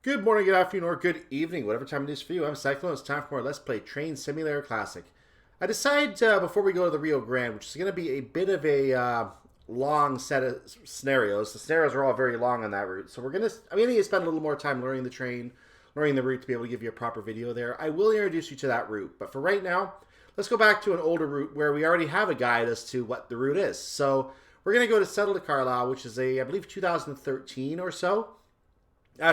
Good morning, good afternoon, or good evening, whatever time it is for you. I'm Cyclone. It's time for more Let's Play Train Simulator Classic. I decided before we go to the Rio Grande, which is going to be a bit of a long set of scenarios. The scenarios are all very long on that route, so I'm going to spend a little more time learning the train, learning the route to be able to give you a proper video there. I will introduce you to that route, but for right now, let's go back to an older route where we already have a guide as to what the route is. So we're going to go to Citadel to Carlisle, which is I believe 2013 or so.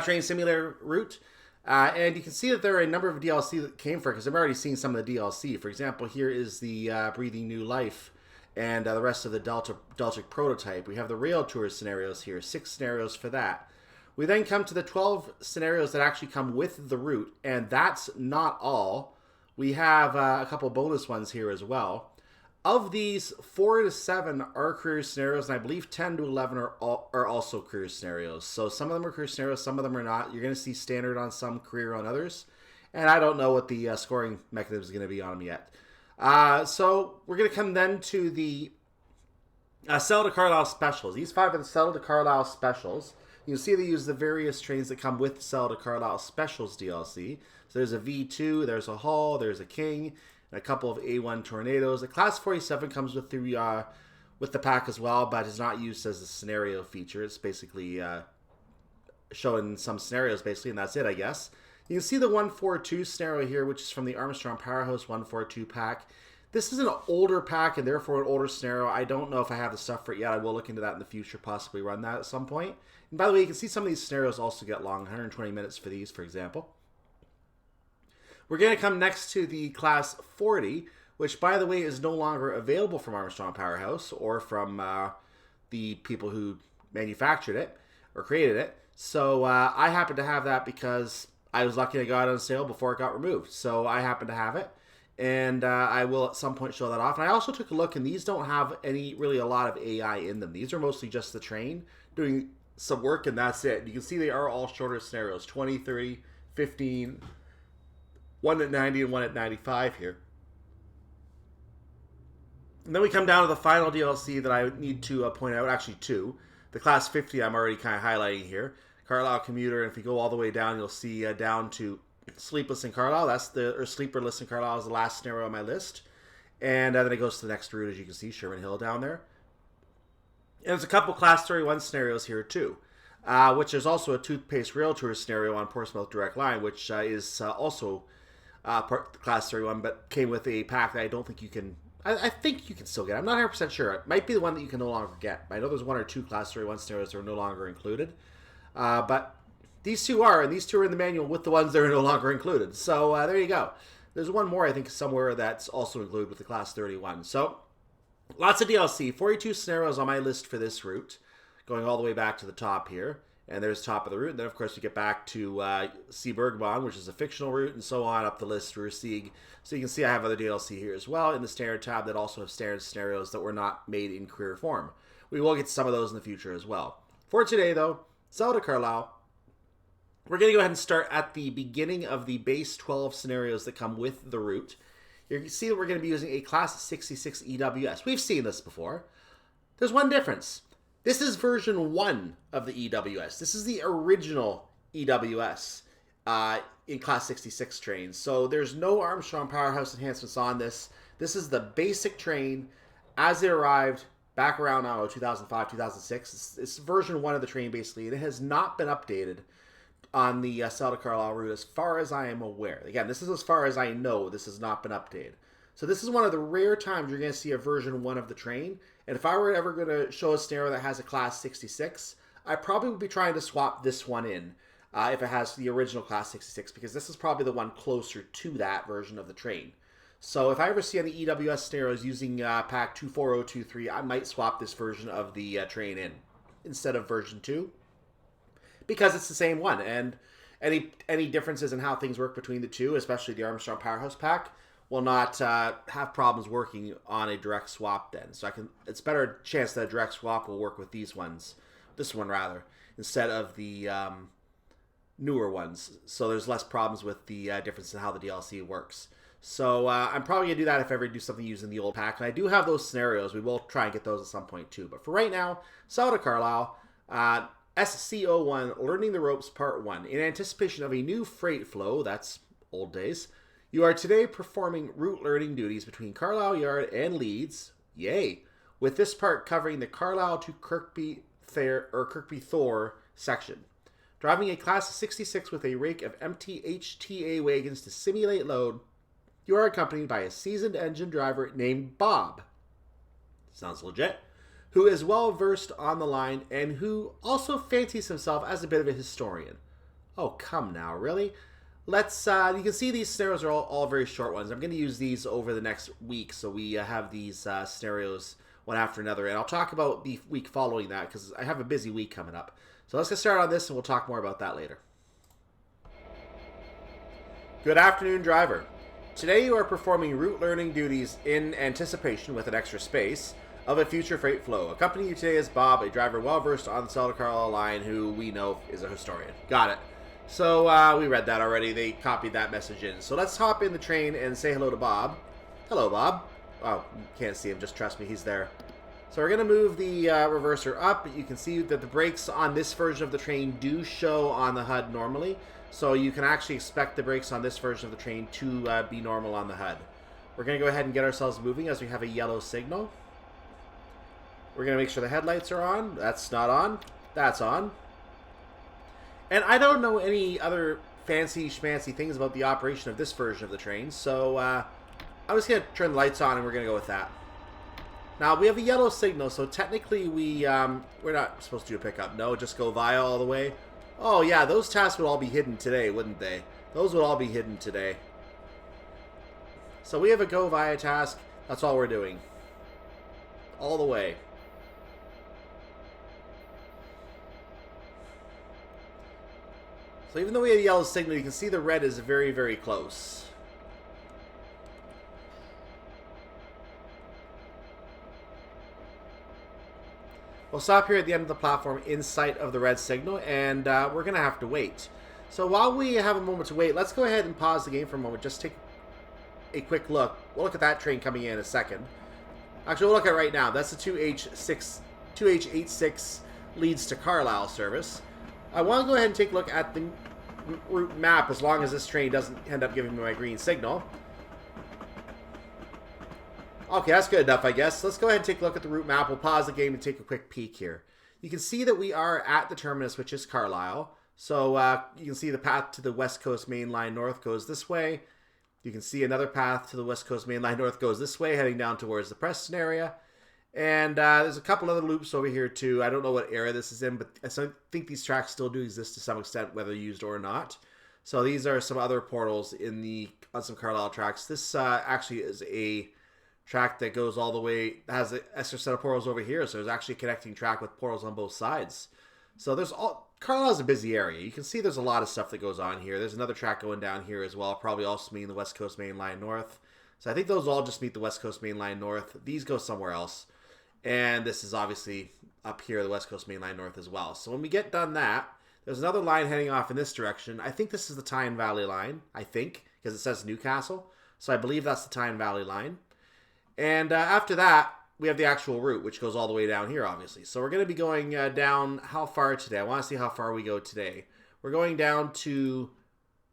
Train simulator route, and you can see that there are a number of DLC that came for it because I'm already seeing some of the DLC. For example, here is the Breathing New Life and the rest of the Deltic prototype. We have the rail tour scenarios here, 6 scenarios for that. We then come to the 12 scenarios that actually come with the route, and that's not all. We have a couple bonus ones here as well. Of these, 4 to 7 are career scenarios, and I believe 10 to 11 are also career scenarios. So some of them are career scenarios, some of them are not. You're going to see standard on some, career on others. And I don't know what the scoring mechanism is going to be on them yet. So we're going to come then to the Citadel to Carlisle specials. These 5 are the Citadel to Carlisle specials. You can see they use the various trains that come with Citadel to Carlisle specials DLC. So there's a V2, there's a Hull, there's a King, and a couple of A1 Tornadoes. The Class 47 comes with the pack as well, but is not used as a scenario feature. It's basically showing some scenarios, basically, and that's it, I guess. You can see the 142 scenario here, which is from the Armstrong Powerhouse 142 pack. This is an older pack, and therefore an older scenario. I don't know if I have the stuff for it yet. I will look into that in the future, possibly run that at some point. And by the way, you can see some of these scenarios also get long, 120 minutes for these, for example. We're going to come next to the Class 40, which, by the way, is no longer available from Armstrong Powerhouse or from the people who manufactured it or created it. So I happen to have that because I was lucky I got it on sale before it got removed. So I happen to have it, and I will at some point show that off. And I also took a look, and these don't have a lot of AI in them. These are mostly just the train doing some work, and that's it. You can see they are all shorter scenarios, 20, 30, 15... one at 90 and one at 95 here. And then we come down to the final DLC that I need to point out, actually 2. The Class 50 I'm already kind of highlighting here. Carlisle Commuter, and if you go all the way down, you'll see down to Sleepless in Carlisle. Or Sleeperless in Carlisle is the last scenario on my list. And then it goes to the next route, as you can see, Sherman Hill down there. And there's a couple Class 31 scenarios here too. Which is also a Toothpaste Rail Tour scenario on Portsmouth Direct Line, which is also Class 31, but came with a pack that I don't think you can... I think you can still get. I'm not 100% sure. It might be the one that you can no longer get. I know there's 1 or 2 Class 31 scenarios that are no longer included. But these 2 are, and these 2 are in the manual with the ones that are no longer included. So there you go. There's one more, I think, somewhere that's also included with the Class 31. So lots of DLC. 42 scenarios on my list for this route, going all the way back to the top here. And there's top of the route. And then, of course, we get back to Seabergbahn, which is a fictional route, and so on up the list for Sieg. So you can see I have other DLC here as well in the standard tab that also have standard scenarios that were not made in career form. We will get some of those in the future as well. For today, though, Citadel to Carlisle. We're going to go ahead and start at the beginning of the base 12 scenarios that come with the route. You can see that we're going to be using a Class 66 EWS. We've seen this before. There's one difference. This is version 1 of the EWS. This is the original EWS in Class 66 trains. So there's no Armstrong Powerhouse enhancements on this. This is the basic train as it arrived back around, 2005, 2006. It's version 1 of the train, basically, and it has not been updated on the Citadel to Carlisle route as far as I am aware. Again, this is as far as I know. This has not been updated. So this is one of the rare times you're going to see a version 1 of the train. And if I were ever going to show a scenario that has a Class 66, I probably would be trying to swap this one in if it has the original Class 66, because this is probably the one closer to that version of the train. So if I ever see any EWS scenarios using pack 24023, I might swap this version of the train in instead of version 2, because it's the same one. And any differences in how things work between the two, especially the Armstrong Powerhouse pack, will not have problems working on a direct swap then. So it's better chance that a direct swap will work with these ones, this one rather, instead of the newer ones. So there's less problems with the difference in how the DLC works. So I'm probably going to do that if I ever do something using the old pack. And I do have those scenarios. We will try and get those at some point too. But for right now, Citadel to Carlisle, SCO1 Learning the Ropes Part 1. In anticipation of a new freight flow, that's old days, you are today performing route learning duties between Carlisle Yard and Leeds. Yay! With this part covering the Carlisle to Kirkby Thor section. Driving a class of 66 with a rake of empty HTA wagons to simulate load, you are accompanied by a seasoned engine driver named Bob. Sounds legit. Who is well versed on the line and who also fancies himself as a bit of a historian. Oh, come now, really? Let's, you can see these scenarios are all very short ones. I'm going to use these over the next week, so we have these scenarios one after another. And I'll talk about the week following that, because I have a busy week coming up. So let's get started on this, and we'll talk more about that later. Good afternoon, driver. Today you are performing route learning duties in anticipation, with an extra space, of a future freight flow. Accompanying you today is Bob, a driver well versed on the Citadel Carlisle Line, who we know is a historian. Got it. So we read that already. They copied that message in. So let's hop in the train and say hello to Bob. Hello, Bob. Oh, you can't see him. Just trust me. He's there. So we're going to move the reverser up. You can see that the brakes on this version of the train do show on the HUD normally. So you can actually expect the brakes on this version of the train to be normal on the HUD. We're going to go ahead and get ourselves moving as we have a yellow signal. We're going to make sure the headlights are on. That's not on. That's on. And I don't know any other fancy schmancy things about the operation of this version of the train, so I'm just going to turn the lights on and we're going to go with that. Now, we have a yellow signal, so technically we're not supposed to do a pickup. No, just go via all the way. Oh, yeah, those tasks would all be hidden today, wouldn't they? Those would all be hidden today. So we have a go via task. That's all we're doing. All the way. So even though we have a yellow signal, you can see the red is very, very close. We'll stop here at the end of the platform in sight of the red signal, and we're going to have to wait. So while we have a moment to wait, let's go ahead and pause the game for a moment. Just take a quick look. We'll look at that train coming in a second. Actually, we'll look at it right now. That's the 2H86 Leeds to Carlisle service. I want to go ahead and take a look at the route map as long as this train doesn't end up giving me my green signal. Okay, that's good enough, I guess. Let's go ahead and take a look at the route map. We'll pause the game and take a quick peek here. You can see that we are at the terminus, which is Carlisle. So you can see the path to the West Coast Main Line North goes this way. You can see another path to the West Coast Main Line North goes this way, heading down towards the Preston area. And there's a couple other loops over here too. I don't know what area this is in, but I think these tracks still do exist to some extent, whether used or not. So these are some other portals on some Carlisle tracks. This actually is a track that goes all the way, has an extra set of portals over here. So there's actually a connecting track with portals on both sides. So Carlisle's a busy area. You can see there's a lot of stuff that goes on here. There's another track going down here as well, probably also meeting the West Coast Main Line North. So I think those all just meet the West Coast Main Line North. These go somewhere else. And this is obviously up here, the West Coast Main Line North as well. So when we get done that, there's another line heading off in this direction. I think this is the Tyne Valley line, because it says Newcastle. So I believe that's the Tyne Valley line. And after that, we have the actual route, which goes all the way down here, obviously. So we're going to be going down how far today? I want to see how far we go today. We're going down to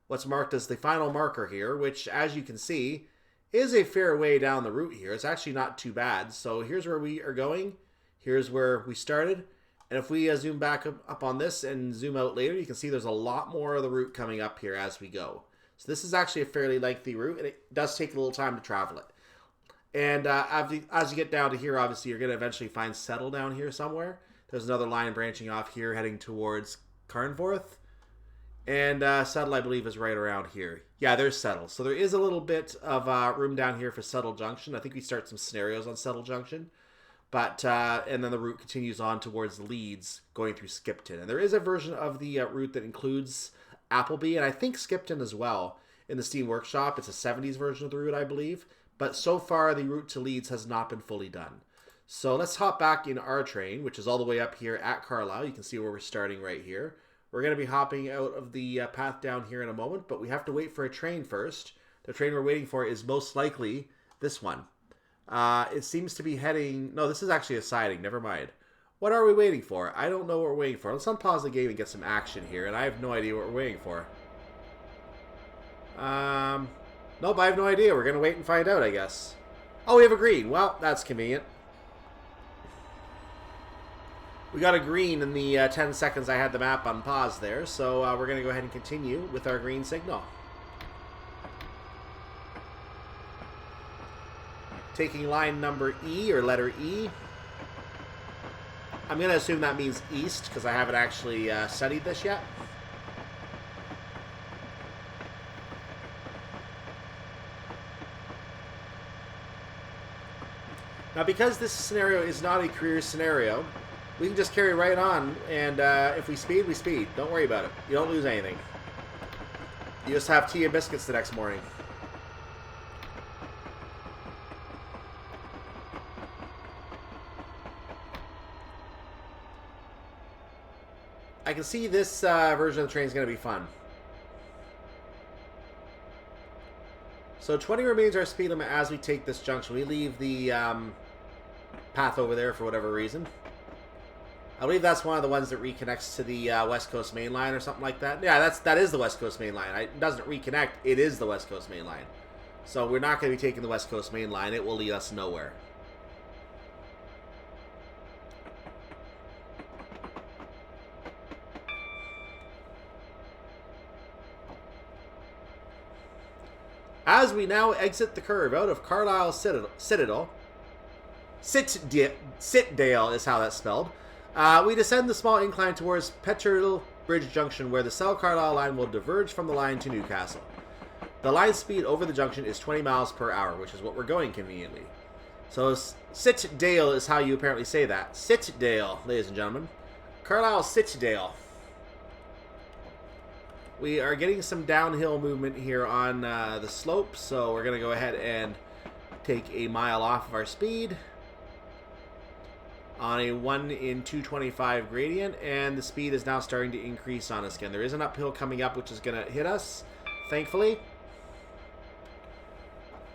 what's marked as the final marker here, which, as you can see, is a fair way down the route here. It's actually not too bad. So here's where we are going. Here's where we started. And if we zoom back up on this and zoom out later, you can see there's a lot more of the route coming up here as we go. So this is actually a fairly lengthy route, and it does take a little time to travel it. And as you get down to here, obviously, you're going to eventually find Settle down here somewhere. There's another line branching off here heading towards Carnforth. And Settle, I believe, is right around here. Yeah, there's Settle. So there is a little bit of room down here for Settle Junction. I think we start some scenarios on Settle Junction. But and then the route continues on towards Leeds, going through Skipton. And there is a version of the route that includes Appleby, and I think Skipton as well, in the Steam Workshop. It's a 70s version of the route, I believe. But so far, the route to Leeds has not been fully done. So let's hop back in our train, which is all the way up here at Carlisle. You can see where we're starting right here. We're going to be hopping out of the path down here in a moment, but we have to wait for a train first. The train we're waiting for is most likely this one. It seems to be heading... No, this is actually a siding. Never mind. What are we waiting for? I don't know what we're waiting for. Let's unpause the game and get some action here, and I have no idea what we're waiting for. Nope, I have no idea. We're going to wait and find out, I guess. Oh, we have a green. Well, that's convenient. We got a green in the 10 seconds I had the map on pause there, so we're going to go ahead and continue with our green signal. Taking line number E, or letter E. I'm going to assume that means east, because I haven't actually studied this yet. Now, because this scenario is not a career scenario, we can just carry right on, and if we speed, we speed. Don't worry about it. You don't lose anything. You just have tea and biscuits the next morning. I can see this version of the train is going to be fun. So 20 remains our speed limit as we take this junction. We leave the path over there for whatever reason. I believe that's one of the ones that reconnects to the West Coast Main Line or something like that. Yeah, that is the West Coast Main Line. It doesn't reconnect. It is the West Coast Main Line. So we're not going to be taking the West Coast Main Line. It will lead us nowhere. As we now exit the curve out of Carlisle Citadel, Citadel is how that's spelled, we descend the small incline towards Petrel Bridge Junction, where the South Carlisle Line will diverge from the line to Newcastle. The line speed over the junction is 20 miles per hour, which is what we're going conveniently. So Citadel is how you apparently say that. Citadel, ladies and gentlemen. Carlisle Citadel. We are getting some downhill movement here on the slope, so we're going to go ahead and take a mile off of our speed on a 1 in 225 gradient, and the speed is now starting to increase on us again. There is an uphill coming up, which is going to hit us, thankfully.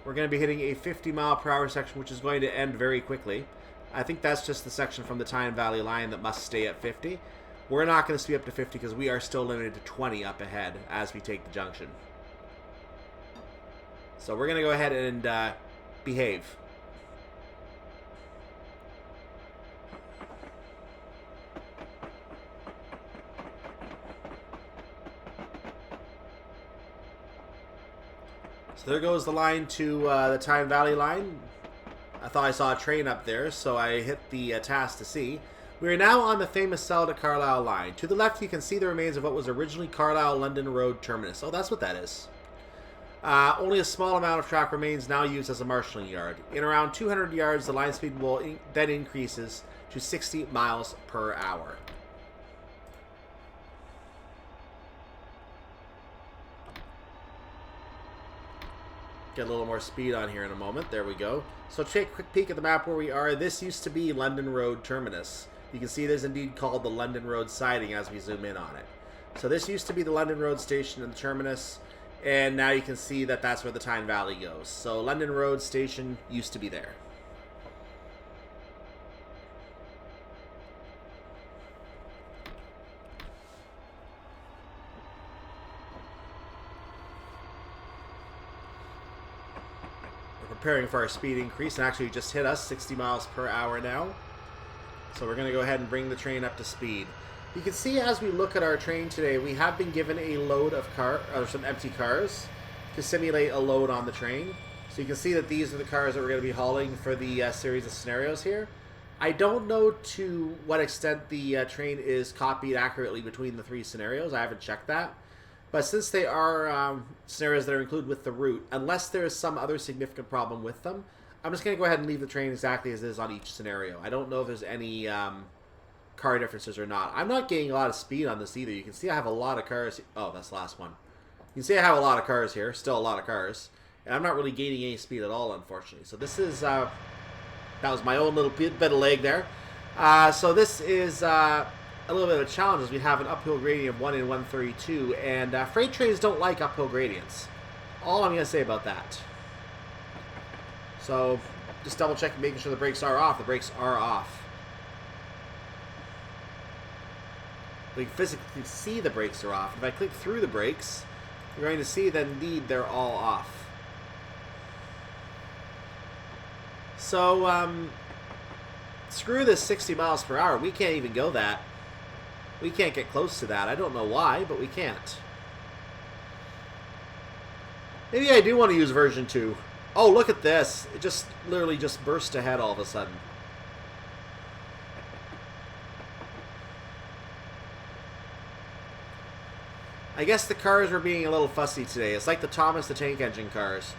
We're going to be hitting a 50 mile per hour section, which is going to end very quickly. I think that's just the section from the Tyne Valley Line that must stay at 50. We're not going to speed up to 50 because we are still limited to 20 up ahead as we take the junction. So we're going to go ahead and behave. So there goes the line to the Tyne Valley Line. I thought I saw a train up there, so I hit the task to see. We are now on the famous Citadel to Carlisle Line. To the left, you can see the remains of what was originally Carlisle London Road terminus. Oh, that's what that is. Only a small amount of track remains, now used as a marshalling yard. In around 200 yards, the line speed will then increases to 60 miles per hour. Get a little more speed on here in a moment. There we go. So take a quick peek at the map where we are. This used to be London Road terminus. You can see it is indeed called the London Road Siding as we zoom in on it. So this used to be the London Road station and the terminus, and now you can see that that's where the Tyne Valley goes. So London Road station used to be there. We're preparing for our speed increase, and actually just hit us 60 miles per hour now. So we're going to go ahead and bring the train up to speed. You can see as we look at our train today, we have been given a load of some empty cars to simulate a load on the train. So you can see that these are the cars that we're going to be hauling for the series of scenarios here. I don't know to what extent the train is copied accurately between the three scenarios. I haven't checked that. But since they are scenarios that are included with the route, unless there is some other significant problem with them, I'm just going to go ahead and leave the train exactly as it is on each scenario. I don't know if there's any car differences or not. I'm not gaining a lot of speed on this either. You can see I have a lot of cars. Oh, that's the last one. You can see I have a lot of cars here. Still a lot of cars. And I'm not really gaining any speed at all, unfortunately. So this is... that was my own little bit of leg there. So this is a little bit of a challenge as we have an uphill gradient of 1 in 132. And freight trains don't like uphill gradients. All I'm going to say about that. So, just double checking, making sure the brakes are off. The brakes are off. We can physically see the brakes are off. If I click through the brakes, you're going to see that indeed they're all off. So, screw this 60 miles per hour. We can't even go that. We can't get close to that. I don't know why, but we can't. Maybe I do want to use version 2. Oh, look at this. It just literally just burst ahead all of a sudden. I guess the cars were being a little fussy today. It's like the Thomas the Tank Engine cars.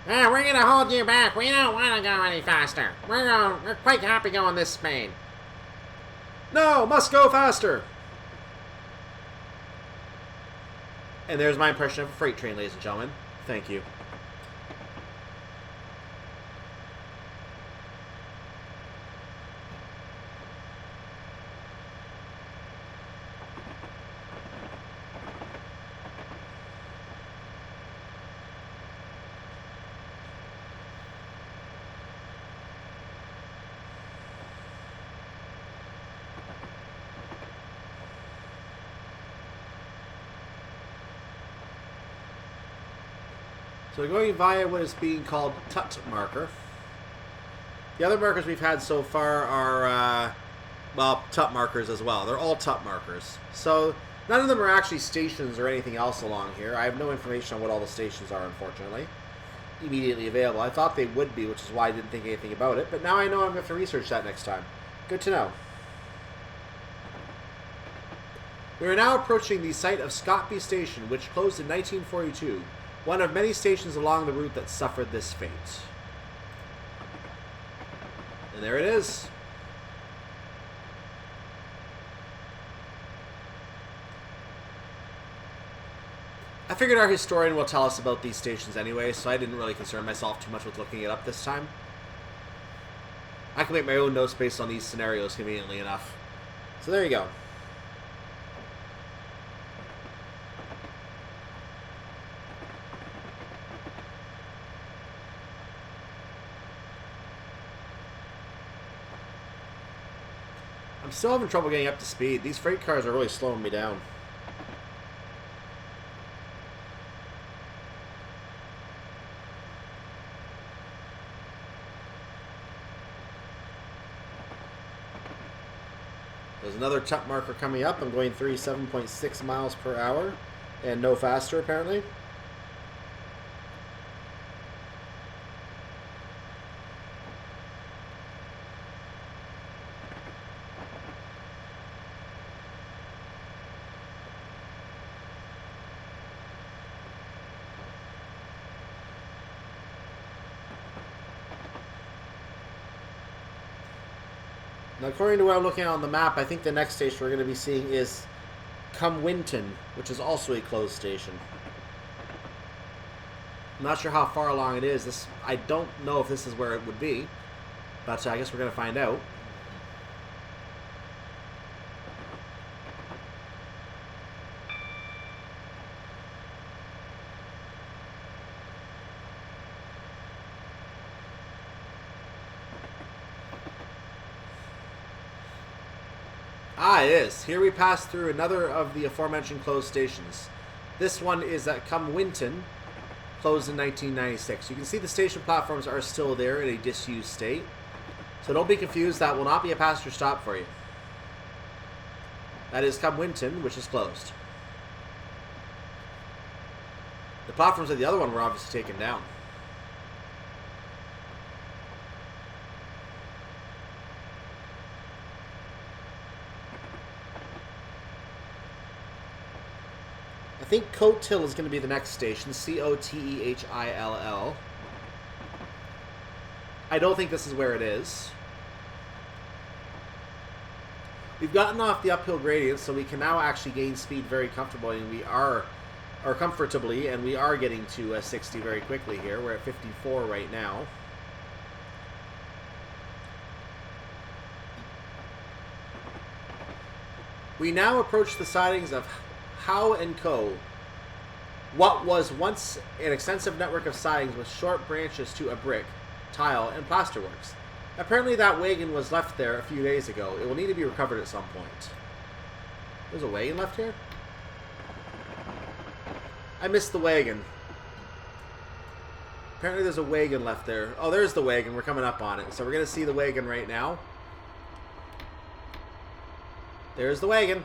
We're going to hold you back. We don't want to go any faster. We're quite happy going this speed. No, must go faster. And there's my impression of a freight train, ladies and gentlemen. Thank you. So we're going via what is being called Tut marker. The other markers we've had so far are, well, Tut markers as well. They're all Tut markers. So none of them are actually stations or anything else along here. I have no information on what all the stations are, unfortunately, immediately available. I thought they would be, which is why I didn't think anything about it. But now I know I'm going to have to research that next time. Good to know. We are now approaching the site of Scotby Station, which closed in 1942. One of many stations along the route that suffered this fate. And there it is. I figured our historian will tell us about these stations anyway, so I didn't really concern myself too much with looking it up this time. I can make my own notes based on these scenarios conveniently enough. So there you go. I'm still having trouble getting up to speed. These freight cars are really slowing me down. There's another Tut marker coming up. I'm going 37.6 miles per hour and no faster apparently. Now, according to what I'm looking at on the map, I think the next station we're going to be seeing is Cumwinton, which is also a closed station. I'm not sure how far along it is. I don't know if this is where it would be, but I guess we're going to find out. Ah, it is. Here we pass through another of the aforementioned closed stations. This one is at Cumwinton, closed in 1996. You can see the station platforms are still there in a disused state. So don't be confused, that will not be a passenger stop for you. That is Cumwinton, which is closed. The platforms of the other one were obviously taken down. I think Cotehill is going to be the next station. Cotehill. I don't think this is where it is. We've gotten off the uphill gradient, so we can now actually gain speed very comfortably, and we are getting to 60 very quickly here. We're at 54 right now. We now approach the sidings of Howe & Co., what was once an extensive network of sidings with short branches to a brick, tile, and plasterworks. Apparently that wagon was left there a few days ago. It will need to be recovered at some point. There's a wagon left here? I missed the wagon. Apparently there's a wagon left there. Oh, there's the wagon. We're coming up on it. So we're going to see the wagon right now. There's the wagon.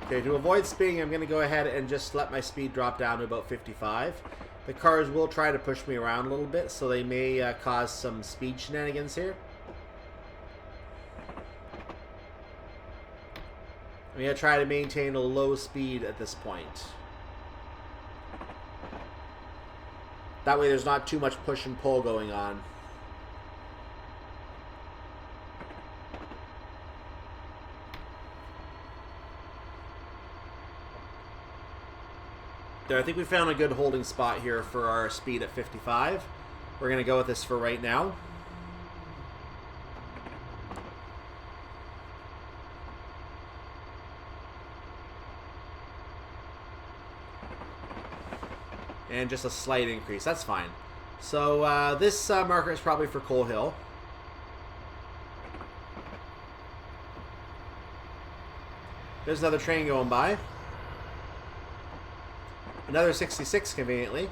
Okay, to avoid speeding, I'm going to go ahead and just let my speed drop down to about 55. The cars will try to push me around a little bit, so they may cause some speed shenanigans here. I'm going to try to maintain a low speed at this point. That way there's not too much push and pull going on. There, I think we found a good holding spot here for our speed at 55. We're going to go with this for right now. And just a slight increase. That's fine. So this marker is probably for Coal Hill. There's another train going by. Another 66, conveniently.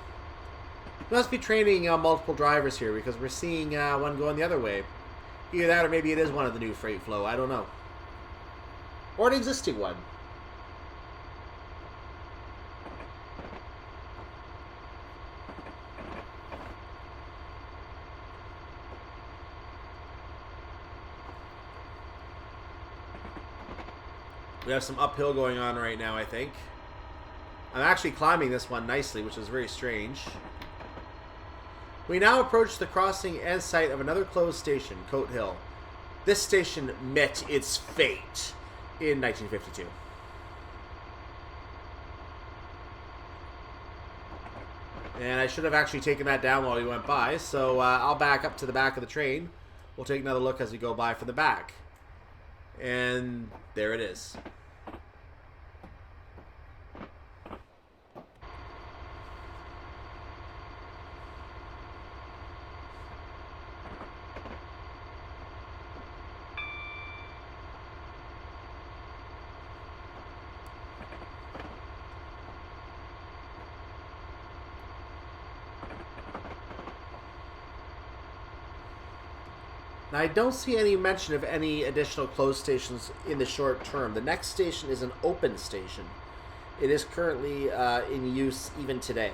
We must be training multiple drivers here because we're seeing one going the other way. Either that or maybe it is one of the new freight flow. I don't know. Or an existing one. We have some uphill going on right now, I think. I'm actually climbing this one nicely, which is very strange. We now approach the crossing and site of another closed station, Coat Hill. This station met its fate in 1952. And I should have actually taken that down while we went by, so I'll back up to the back of the train. We'll take another look as we go by from the back. And there it is. Now, I don't see any mention of any additional closed stations in the short term. The next station is an open station. It is currently in use even today.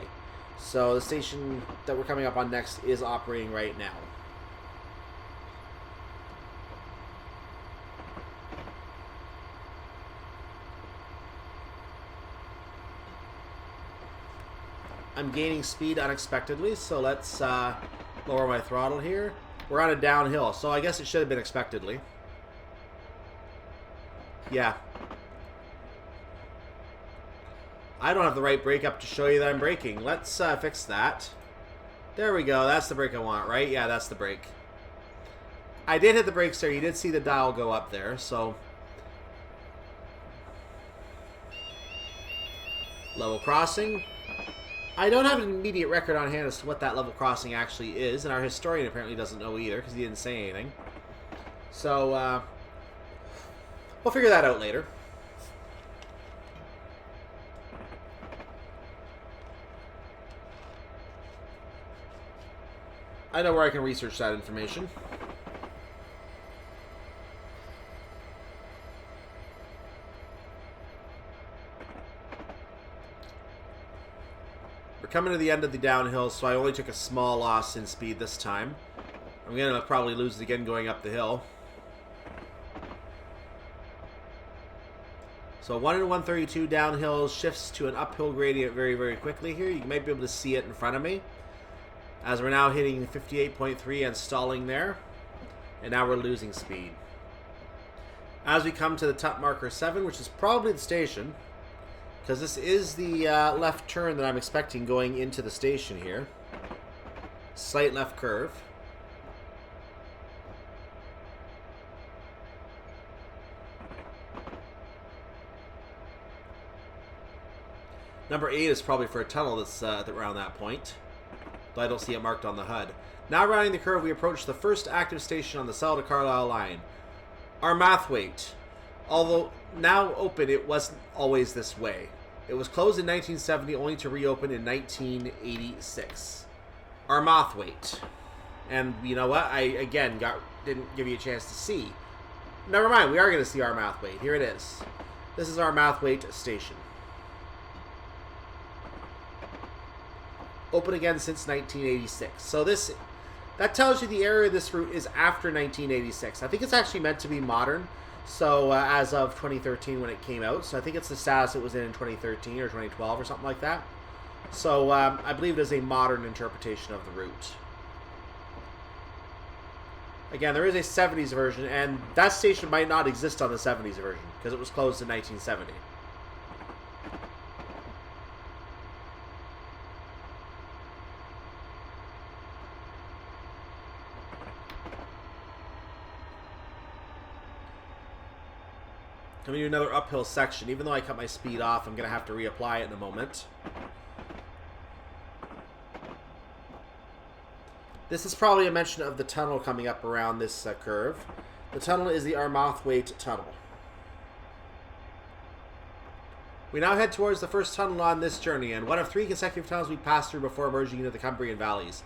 So the station that we're coming up on next is operating right now. I'm gaining speed unexpectedly, so let's lower my throttle here. We're on a downhill, so I guess it should have been expectedly. Yeah. I don't have the right brake up to show you that I'm braking. Let's fix that. There we go. That's the brake I want, right? Yeah, that's the brake. I did hit the brakes there. You did see the dial go up there, so... Level crossing. I don't have an immediate record on hand as to what that level crossing actually is, and our historian apparently doesn't know either, because he didn't say anything. So, we'll figure that out later. I know where I can research that information. We're coming to the end of the downhill, so I only took a small loss in speed this time. I'm going to probably lose it again going up the hill. So 1 in 132 downhill shifts to an uphill gradient very, very quickly here. You might be able to see it in front of me. As we're now hitting 58.3 and stalling there. And now we're losing speed. As we come to the top marker 7, which is probably the station, because this is the left turn that I'm expecting going into the station here. Slight left curve. Number 8 is probably for a tunnel that's around that point. though I don't see it marked on the HUD. Now rounding the curve, we approach the first active station on the Citadel to Carlisle Line, Armathwaite. Although now open, it wasn't always this way. It was closed in 1970, only to reopen in 1986. Armathwaite. And you know what? I, again, didn't give you a chance to see. Never mind, we are going to see Armathwaite. Here it is. This is Armathwaite Station. Open again since 1986. So that tells you the area of this route is after 1986. I think it's actually meant to be modern. So as of 2013 when it came out. So I think it's the status it was in 2013 or 2012 or something like that. So I believe it is a modern interpretation of the route. Again, there is a 70s version, and that station might not exist on the 70s version because it was closed in 1970. Coming to another uphill section. Even though I cut my speed off, I'm going to have to reapply it in a moment. This is probably a mention of the tunnel coming up around this curve. The tunnel is the Armathwaite Tunnel. We now head towards the first tunnel on this journey, and one of 3 consecutive tunnels we passed through before emerging into the Cumbrian valleys.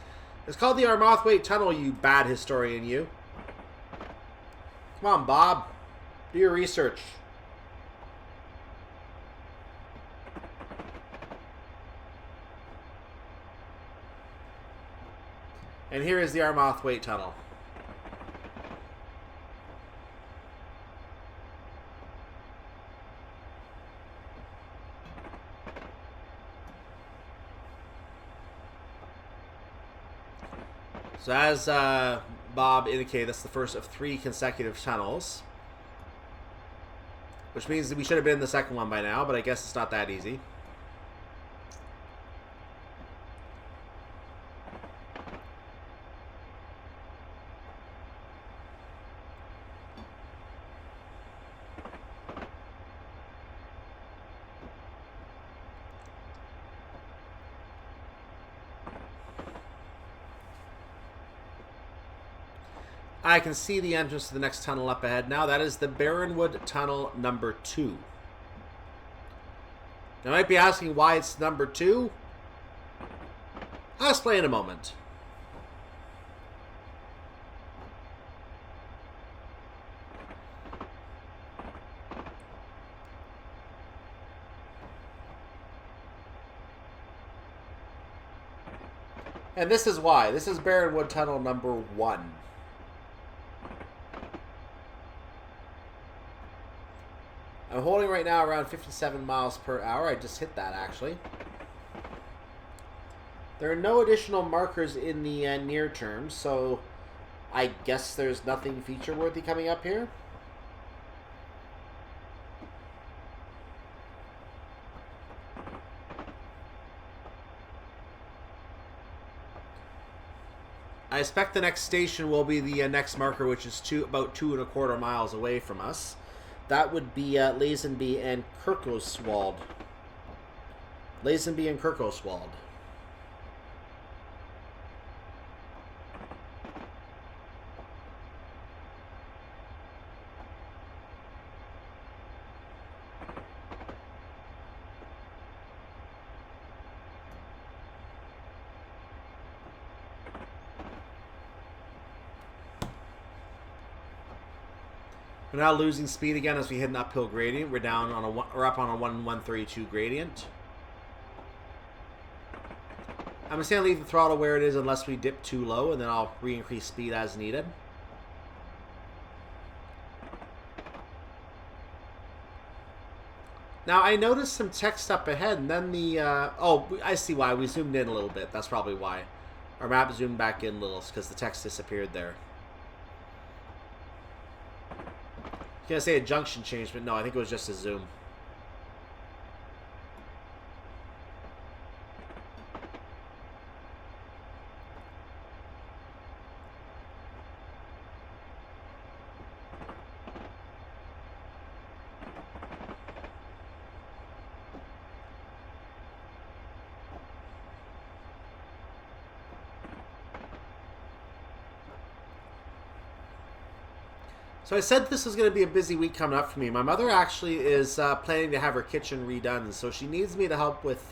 It's called the Armathwaite Tunnel, you bad historian, you. Come on, Bob. Do your research. And here is the Armathwaite Tunnel. So as Bob indicated, that's the first of 3 consecutive tunnels. Which means that we should have been in the second one by now, but I guess it's not that easy. I can see the entrance to the next tunnel up ahead now. That is the Barronwood Tunnel number 2. You might be asking why it's number 2. I'll explain in a moment. And this is why. This is Barronwood Tunnel number 1. I'm holding right now around 57 miles per hour. I just hit that, actually. There are no additional markers in the near term, so I guess there's nothing feature-worthy coming up here. I expect the next station will be the next marker, which is about 2¼ miles away from us. That would be Lazonby and Kirkoswald. Lazonby and Kirkoswald. We're now losing speed again as we hit an uphill gradient. We're down on we're up on a 132 gradient. I'm just gonna leave the throttle where it is unless we dip too low, and then I'll re-increase speed as needed. Now I noticed some text up ahead, and then the oh, I see why. We zoomed in a little bit. That's probably why. Our map zoomed back in a little because the text disappeared there. I was gonna say a junction change, but no, I think it was just a zoom. So I said this was going to be a busy week coming up for me. My mother actually is planning to have her kitchen redone, so she needs me to help with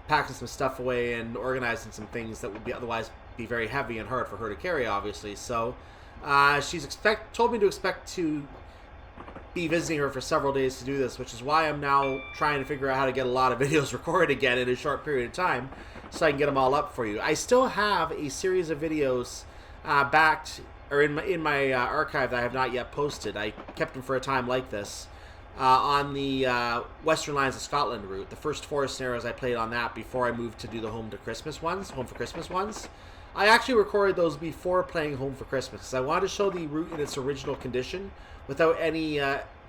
packing some stuff away and organizing some things that would be otherwise be very heavy and hard for her to carry, obviously. So she's told me to expect to be visiting her for several days to do this, which is why I'm now trying to figure out how to get a lot of videos recorded again in a short period of time so I can get them all up for you. I still have a series of videos backed or in my archive that I have not yet posted. I kept them for a time like this on the Western Lines of Scotland route. The first 4 scenarios I played on that before I moved to do the Home for Christmas ones. I actually recorded those before playing Home for Christmas because I wanted to show the route in its original condition without any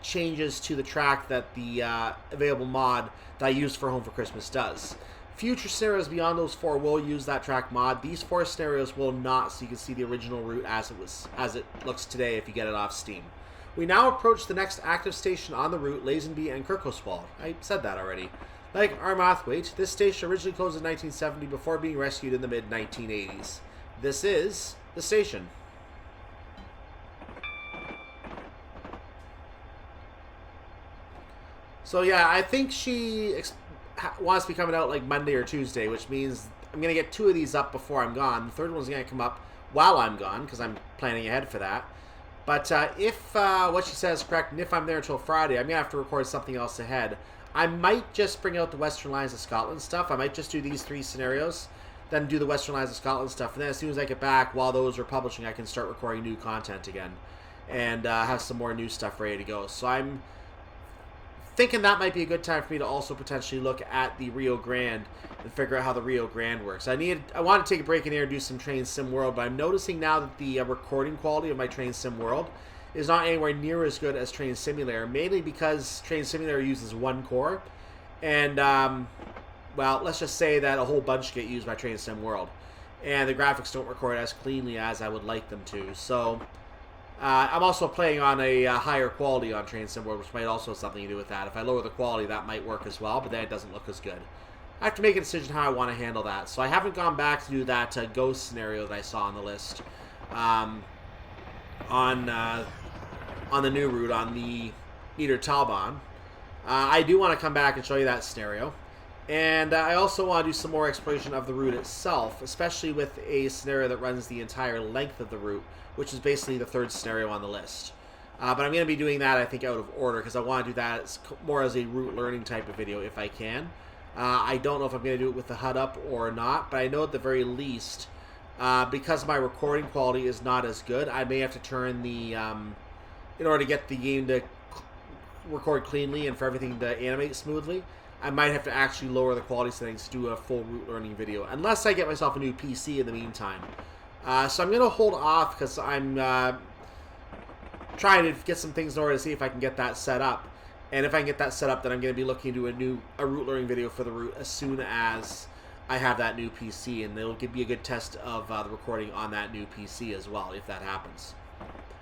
changes to the track that the available mod that I used for Home for Christmas does. Future scenarios beyond those 4 will use that track mod. These 4 scenarios will not, so you can see the original route as it looks today if you get it off Steam. We now approach the next active station on the route, Lazonby and Kirkoswald. I said that already. Like Armathwaite, this station originally closed in 1970 before being rescued in the mid-1980s. This is the station. So yeah, I think she wants to be coming out like Monday or Tuesday, which means I'm going to get 2 of these up before I'm gone. The third one's going to come up while I'm gone because I'm planning ahead for that. But if what she says is correct, and if I'm there until Friday, I'm going to have to record something else ahead. I might just bring out the Western Lines of Scotland stuff. I might just do these 3 scenarios, then do the Western Lines of Scotland stuff, and then as soon as I get back, while those are publishing, I can start recording new content again and have some more new stuff ready to go. So I'm thinking that might be a good time for me to also potentially look at the Rio Grande and figure out how the Rio Grande works. I want to take a break in here and do some Train Sim World, but I'm noticing now that the recording quality of my Train Sim World is not anywhere near as good as Train Simulator, mainly because Train Simulator uses 1 core, and well, let's just say that a whole bunch get used by Train Sim World, and the graphics don't record as cleanly as I would like them to. So I'm also playing on a higher quality on Train Sim World, which might also have something to do with that. If I lower the quality, that might work as well, but then it doesn't look as good. I have to make a decision how I want to handle that. So I haven't gone back to do that ghost scenario that I saw on the list on the new route, on the Nieder Talbot. I do want to come back and show you that scenario. And I also want to do some more exploration of the route itself, especially with a scenario that runs the entire length of the route, which is basically the 3rd scenario on the list. But I'm going to be doing that, I think, out of order, because I want to do that more as a route learning type of video if I can. I don't know if I'm going to do it with the HUD up or not, but I know at the very least, because my recording quality is not as good, I may have to turn the, in order to get the game to record cleanly and for everything to animate smoothly, I might have to actually lower the quality settings to do a full route learning video, unless I get myself a new PC in the meantime. So I'm going to hold off because I'm trying to get some things in order to see if I can get that set up. And if I can get that set up, then I'm going to be looking to do a route learning video for the route as soon as I have that new PC. And it'll be a good test of the recording on that new PC as well, if that happens.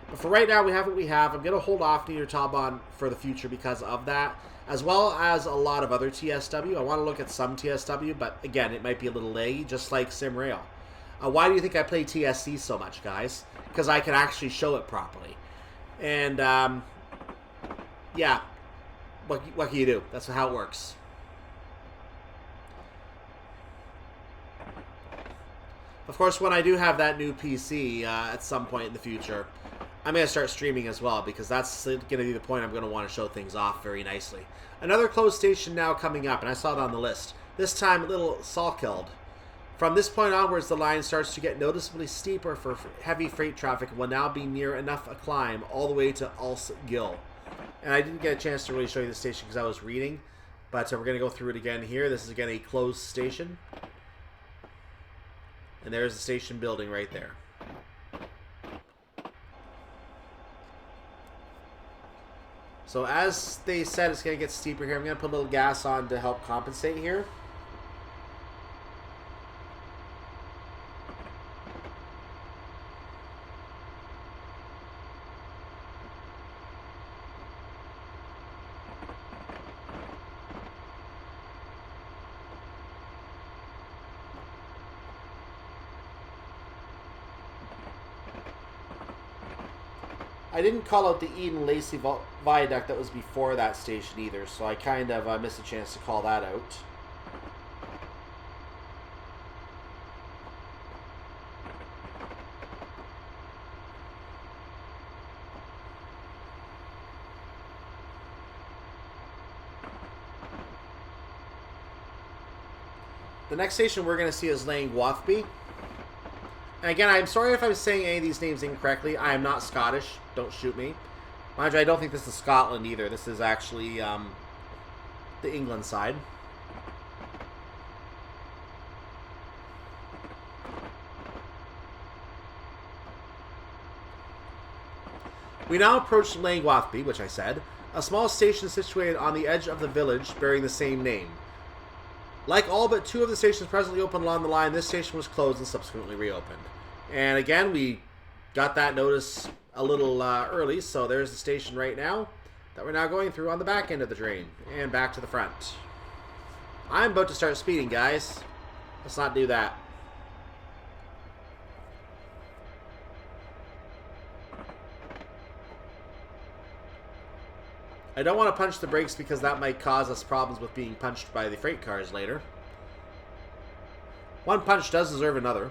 But for right now, we have what we have. I'm going to hold off Nieder Talbot for the future because of that, as well as a lot of other TSW. I want to look at some TSW, but again, it might be a little laggy, just like SimRail. Why do you think I play TSC so much, guys? Because I can actually show it properly. And, yeah, what can you do? That's how it works. Of course, when I do have that new PC at some point in the future, I'm going to start streaming as well, because that's going to be the point I'm going to want to show things off very nicely. Another closed station now coming up, and I saw it on the list. This time, Little Salkeld. From this point onwards, the line starts to get noticeably steeper for heavy freight traffic and will now be near enough a climb all the way to Ulse Gill. And I didn't get a chance to really show you the station because I was reading, but we're going to go through it again here. This is again a closed station. And there's the station building right there. So as they said, it's going to get steeper here. I'm going to put a little gas on to help compensate here. I didn't call out the Eden Lacey Viaduct that was before that station either, so I kind of missed a chance to call that out. The next station we're going to see is Langwathby. And again, I'm sorry if I'm saying any of these names incorrectly. I am not Scottish. Don't shoot me. Mind you, I don't think this is Scotland either. This is actually the England side. We now approach Langwathby, which I said, a small station situated on the edge of the village bearing the same name. Like all but 2 of the stations presently open along the line, this station was closed and subsequently reopened. And again, we got that notice a little early, so there's the station right now that we're now going through on the back end of the train. And back to the front. I'm about to start speeding, guys. Let's not do that. I don't want to punch the brakes because that might cause us problems with being punched by the freight cars later. One punch does deserve another.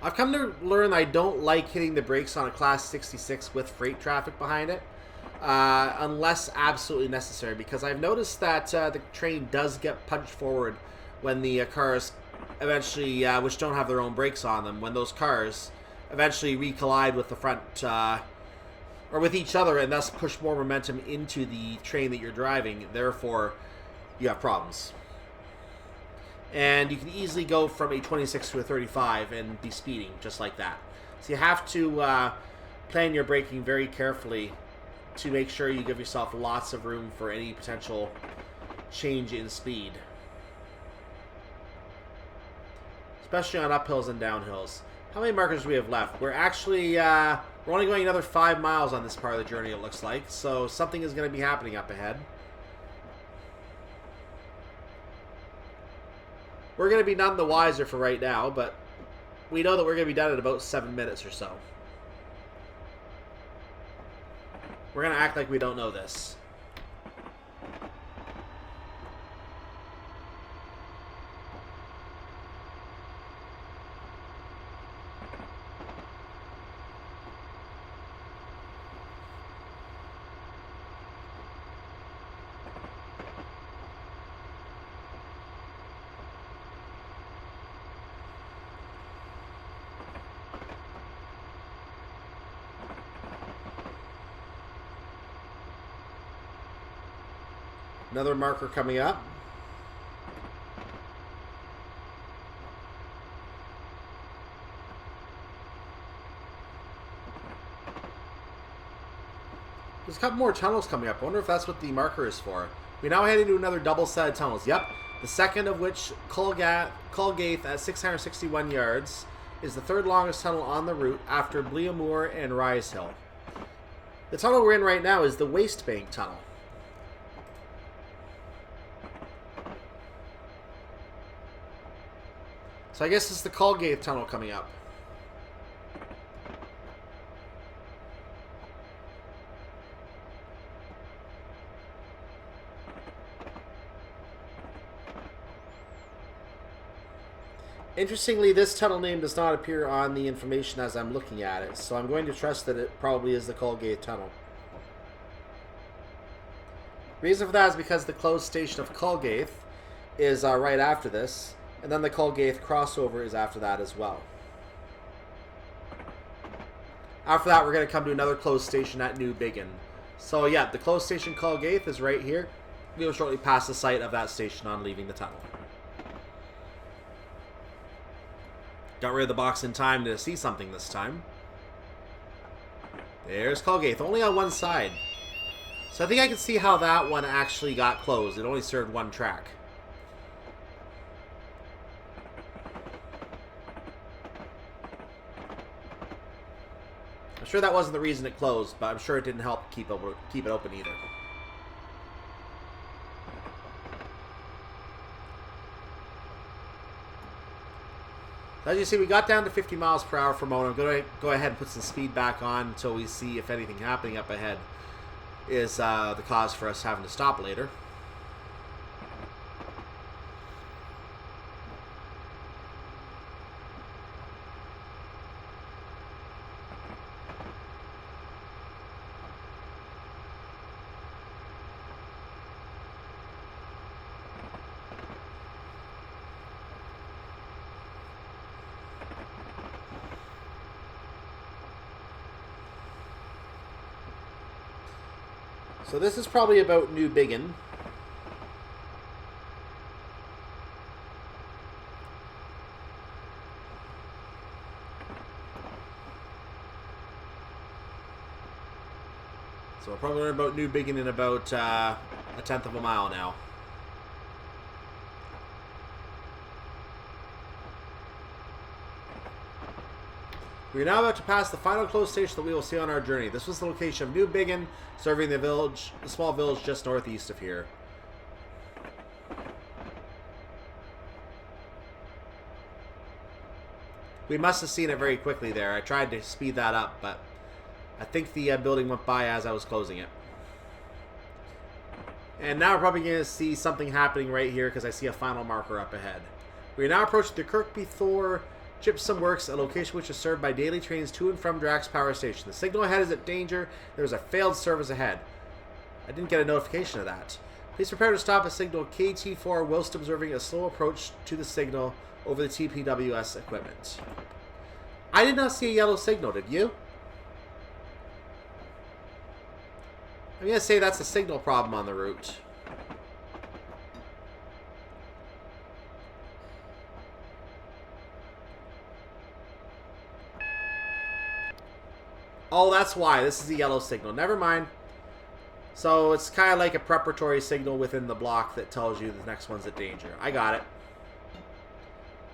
I've come to learn I don't like hitting the brakes on a Class 66 with freight traffic behind it. Unless absolutely necessary, because I've noticed that the train does get punched forward when the cars eventually, which don't have their own brakes on them, when those cars eventually recollide with the front, or with each other, and thus push more momentum into the train that you're driving. Therefore, you have problems. And you can easily go from a 26 to a 35 and be speeding, just like that. So you have to plan your braking very carefully to make sure you give yourself lots of room for any potential change in speed. Especially on uphills and downhills. How many markers do we have left? We're actually, we're only going another 5 miles on this part of the journey, it looks like. So something is going to be happening up ahead. We're going to be none the wiser for right now, but we know that we're going to be done in about 7 minutes or so. We're going to act like we don't know this. Another marker coming up. There's a couple more tunnels coming up. I wonder if that's what the marker is for. We now head into another double set of tunnels. Yep. The second of which, Colgaith at 661 yards, is the 3rd longest tunnel on the route after Bleamoor and Rise Hill. The tunnel we're in right now is the Waste Bank Tunnel. So I guess it's the Colgaith Tunnel coming up. Interestingly, this tunnel name does not appear on the information as I'm looking at it, so I'm going to trust that it probably is the Colgaith Tunnel. Reason for that is because the closed station of Colgaith is right after this, and then the Colgaith crossover is after that as well. After that, we're going to come to another closed station at New Biggin. So yeah, the closed station Colgaith is right here. We will shortly pass the site of that station on leaving the tunnel. Got rid of the box in time to see something this time. There's Colgaith, only on one side. So I think I can see how that one actually got closed. It only served one track. I'm sure that wasn't the reason it closed, but I'm sure it didn't help keep it open either. As you see, we got down to 50 miles per hour for a moment. I'm going to go ahead and put some speed back on until we see if anything happening up ahead is the cause for us having to stop later. So this is probably about New Biggin. So we'll probably learn about New Biggin in about a tenth of a mile now. We are now about to pass the final closed station that we will see on our journey. This was the location of New Biggin, serving the small village just northeast of here. We must have seen it very quickly there. I tried to speed that up, but I think the building went by as I was closing it. And now we're probably going to see something happening right here because I see a final marker up ahead. We are now approaching the Kirkby Thor Gypsum Works, a location which is served by daily trains to and from Drax Power Station. The signal ahead is at danger. There is a failed service ahead. I didn't get a notification of that. Please prepare to stop at signal KT4 whilst observing a slow approach to the signal over the TPWS equipment. I did not see a yellow signal, did you? I'm going to say that's a signal problem on the route. Oh, that's why. This is a yellow signal. Never mind. So it's kind of like a preparatory signal within the block that tells you the next one's at danger. I got it.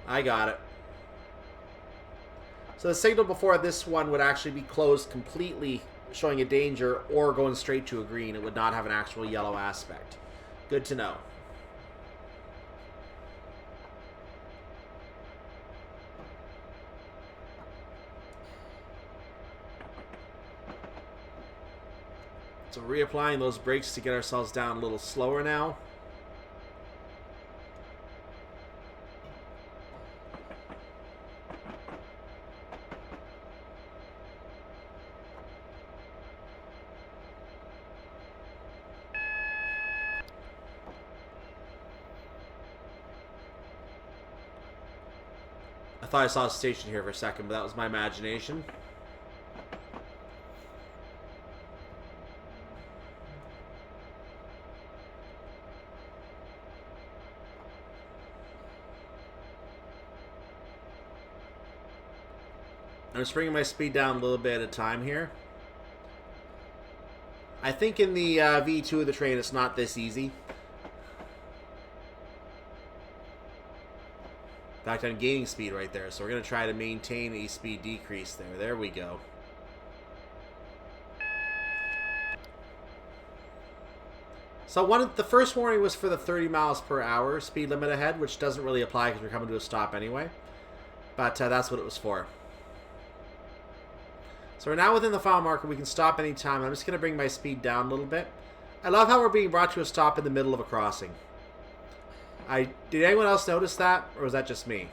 I got it. So the signal before this one would actually be closed completely, showing a danger, or going straight to a green. It would not have an actual yellow aspect. Good to know. So reapplying those brakes to get ourselves down a little slower now. I thought I saw a station here for a second, but that was my imagination. I'm just bringing my speed down a little bit at a time here. I think in the V2 of the train it's not this easy. In fact, I'm gaining speed right there, so we're going to try to maintain a speed decrease there. There we go. So the first warning was for the 30 miles per hour speed limit ahead, which doesn't really apply because we're coming to a stop anyway. But that's what it was for. So we're now within the final marker. We can stop anytime. I'm just going to bring my speed down a little bit. I love how we're being brought to a stop in the middle of a crossing. Did anyone else notice that? Or was that just me?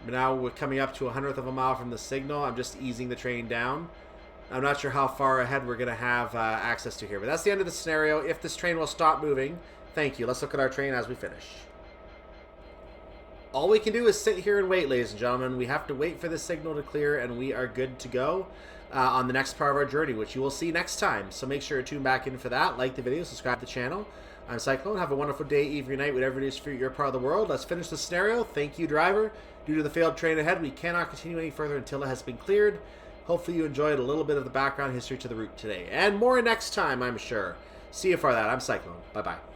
Now we're coming up to 100th of a mile from the signal. I'm just easing the train down. I'm not sure how far ahead we're going to have access to here. But that's the end of the scenario. If this train will stop moving, thank you. Let's look at our train as we finish. All we can do is sit here and wait, ladies and gentlemen. We have to wait for the signal to clear, and we are good to go on the next part of our journey, which you will see next time. So make sure to tune back in for that. Like the video, subscribe to the channel. I'm Cyclone. Have a wonderful day, evening, night, whatever it is for your part of the world. Let's finish the scenario. Thank you, driver. Due to the failed train ahead, we cannot continue any further until it has been cleared. Hopefully you enjoyed a little bit of the background history to the route today. And more next time, I'm sure. See you for that. I'm Cyclone. Bye-bye.